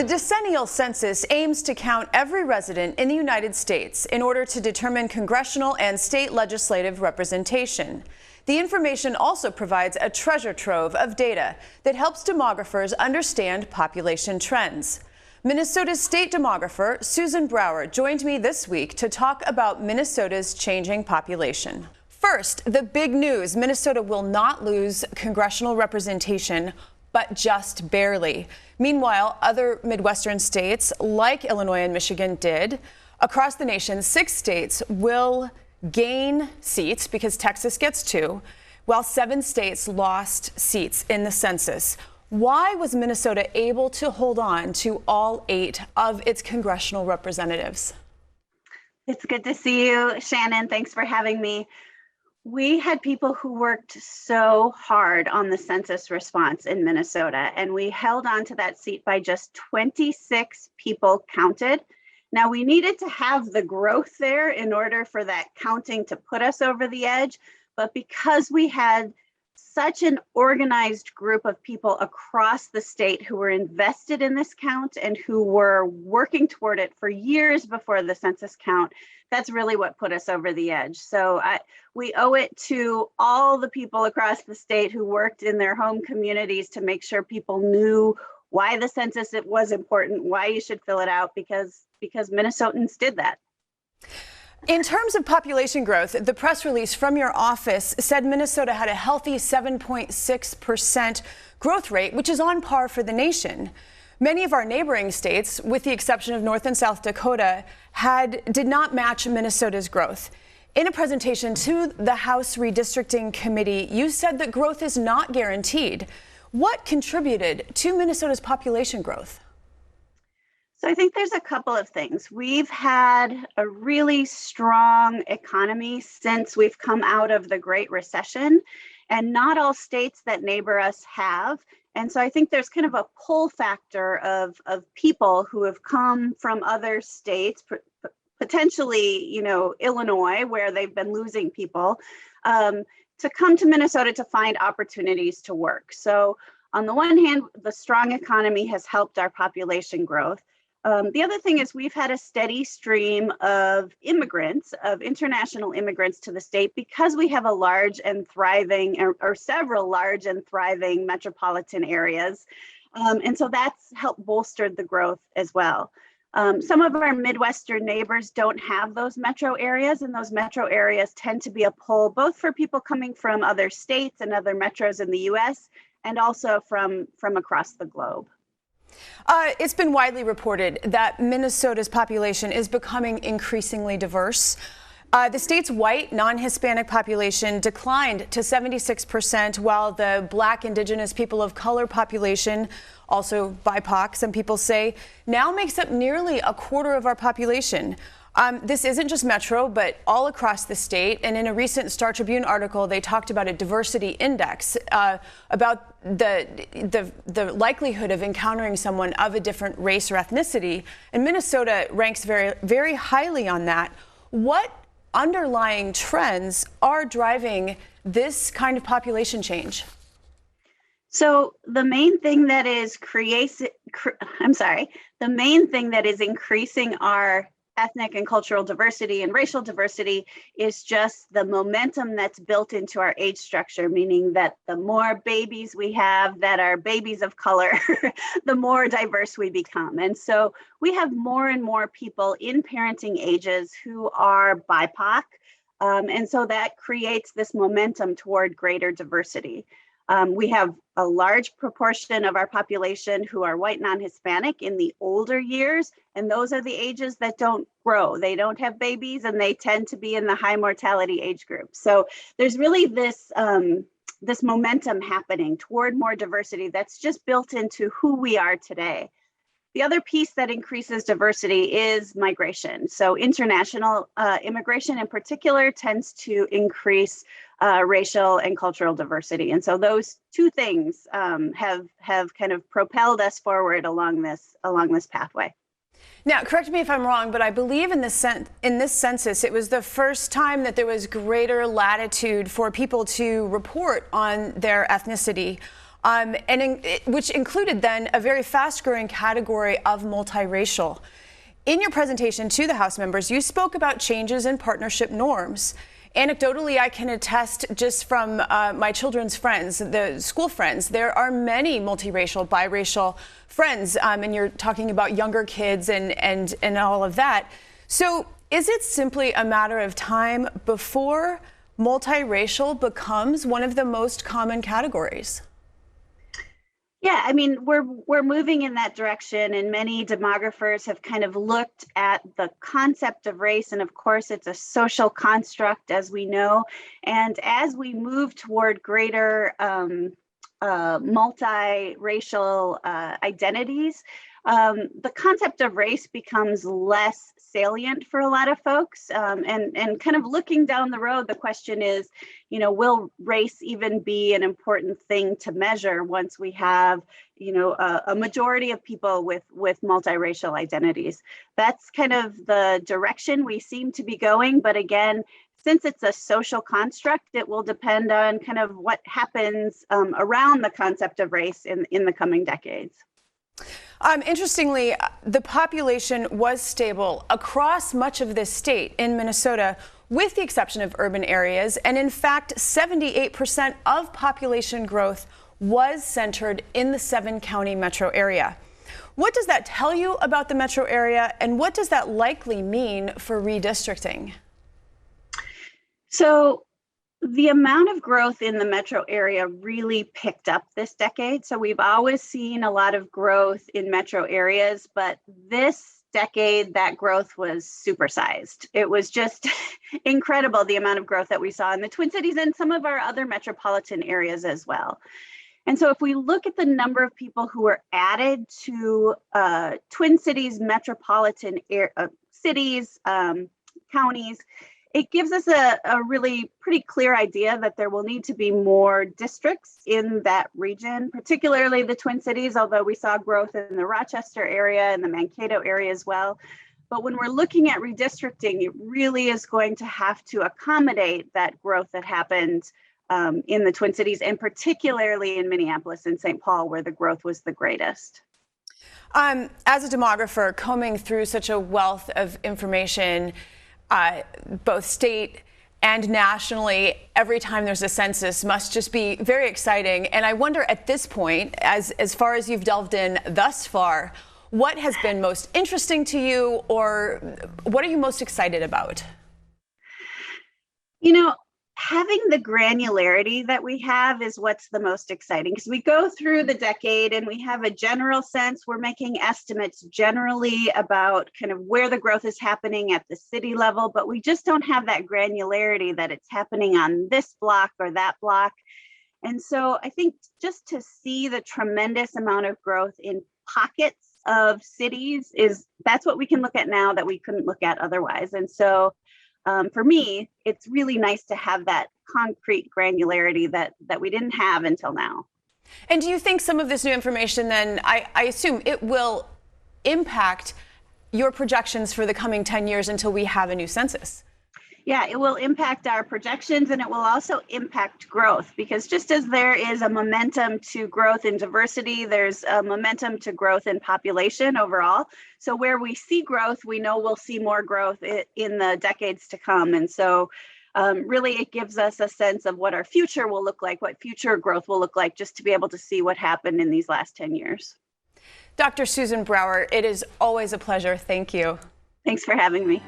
The decennial census aims to count every resident in the United States in order to determine congressional and state legislative representation. The information also provides a treasure trove of data that helps demographers understand population trends. Minnesota's state demographer Susan Brower joined me this week to talk about Minnesota's changing population. First, the big news: Minnesota will not lose congressional representation, but just barely. Meanwhile, other Midwestern states like Illinois and Michigan did. Across the nation, 6 states will gain seats because Texas gets 2, while 7 states lost seats in the census. Why was Minnesota able to hold on to all 8 of its congressional representatives? It's good to see you, Shannon. Thanks for having me. We had people who worked so hard on the census response in Minnesota, and we held on to that seat by just 26 people counted. Now, we needed to have the growth there in order for that counting to put us over the edge, but because we had such an organized group of people across the state who were invested in this count and who were working toward it for years before the census count, that's really what put us over the edge. So we owe it to all the people across the state who worked in their home communities to make sure people knew why the census was important, why you should fill it out, because Minnesotans did that. In terms of population growth, the press release from your office said Minnesota had a healthy 7.6% growth rate, which is on par for the nation. Many of our neighboring states, with the exception of North and South Dakota, did not match Minnesota's growth. In a presentation to the House Redistricting Committee, you said that growth is not guaranteed. What contributed to Minnesota's population growth? So I think there's a couple of things. We've had a really strong economy since we've come out of the Great Recession, and not all states that neighbor us have. And so I think there's kind of a pull factor of people who have come from other states, potentially, Illinois, where they've been losing people, to come to Minnesota to find opportunities to work. So on the one hand, the strong economy has helped our population growth. The other thing is we've had a steady stream of immigrants, of international immigrants to the state, because we have a large and thriving, or several large and thriving metropolitan areas. And so that's helped bolster the growth as well. Some of our Midwestern neighbors don't have those metro areas, and those metro areas tend to be a pull both for people coming from other states and other metros in the US, and also from across the globe. It's been widely reported that Minnesota's population is becoming increasingly diverse. The state's white, non-Hispanic population declined to 76%, while the Black, Indigenous, people of color population, also BIPOC, some people say, now makes up nearly a quarter of our population. This isn't just Metro, but all across the state. And in a recent Star Tribune article, they talked about a diversity index, about the likelihood of encountering someone of a different race or ethnicity. And Minnesota ranks very, very highly on that. What underlying trends are driving this kind of population change? So the main thing that is increasing our ethnic and cultural diversity and racial diversity is just the momentum that's built into our age structure, meaning that the more babies we have that are babies of color, the more diverse we become. And so we have more and more people in parenting ages who are BIPOC. And so that creates this momentum toward greater diversity. We have a large proportion of our population who are white, non-Hispanic in the older years, and those are the ages that don't grow. They don't have babies, and they tend to be in the high mortality age group. So there's really this momentum happening toward more diversity that's just built into who we are today. The other piece that increases diversity is migration. So international immigration in particular tends to increase racial and cultural diversity. And so those two things have kind of propelled us forward along this pathway. Now, correct me if I'm wrong, but I believe in this census, it was the first time that there was greater latitude for people to report on their ethnicity. which included then a very fast-growing category of multiracial. In your presentation to the House members, you spoke about changes in partnership norms. Anecdotally, I can attest just from my children's friends, the school friends, there are many multiracial, biracial friends, and you're talking about younger kids and all of that. So is it simply a matter of time before multiracial becomes one of the most common categories? Yeah, I mean, we're moving in that direction, and many demographers have kind of looked at the concept of race, and of course, it's a social construct, as we know. And as we move toward greater multiracial identities, the concept of race becomes less salient for a lot of folks. And kind of looking down the road, the question is, will race even be an important thing to measure once we have, a majority of people with multiracial identities? That's kind of the direction we seem to be going. But again, since it's a social construct, it will depend on kind of what happens around the concept of race in the coming decades. Interestingly, the population was stable across much of this state in Minnesota, with the exception of urban areas. And in fact, 78% of population growth was centered in the 7-county metro area. What does that tell you about the metro area, and what does that likely mean for redistricting? So the amount of growth in the metro area really picked up this decade. So we've always seen a lot of growth in metro areas, but this decade, that growth was supersized. It was just incredible, the amount of growth that we saw in the Twin Cities and some of our other metropolitan areas as well. And so if we look at the number of people who were added to Twin Cities metropolitan cities, counties, it gives us a really pretty clear idea that there will need to be more districts in that region, particularly the Twin Cities, although we saw growth in the Rochester area and the Mankato area as well. But when we're looking at redistricting, it really is going to have to accommodate that growth that happened in the Twin Cities, and particularly in Minneapolis and St. Paul, where the growth was the greatest. As a demographer, combing through such a wealth of information, both state and nationally, every time there's a census must just be very exciting. And I wonder at this point, as far as you've delved in thus far, what has been most interesting to you, or what are you most excited about? Having the granularity that we have is what's the most exciting, because we go through the decade and we have a general sense. We're making estimates generally about kind of where the growth is happening at the city level, but we just don't have that granularity that it's happening on this block or that block. And so I think just to see the tremendous amount of growth in pockets of cities that's what we can look at now that we couldn't look at otherwise. And so for me, it's really nice to have that concrete granularity that we didn't have until now. And do you think some of this new information then, I assume it will impact your projections for the coming 10 years until we have a new census? Yeah, it will impact our projections, and it will also impact growth, because just as there is a momentum to growth in diversity, there's a momentum to growth in population overall. So where we see growth, we know we'll see more growth in the decades to come. And so really it gives us a sense of what our future will look like, what future growth will look like, just to be able to see what happened in these last 10 years. Dr. Susan Brower, it is always a pleasure. Thank you. Thanks for having me.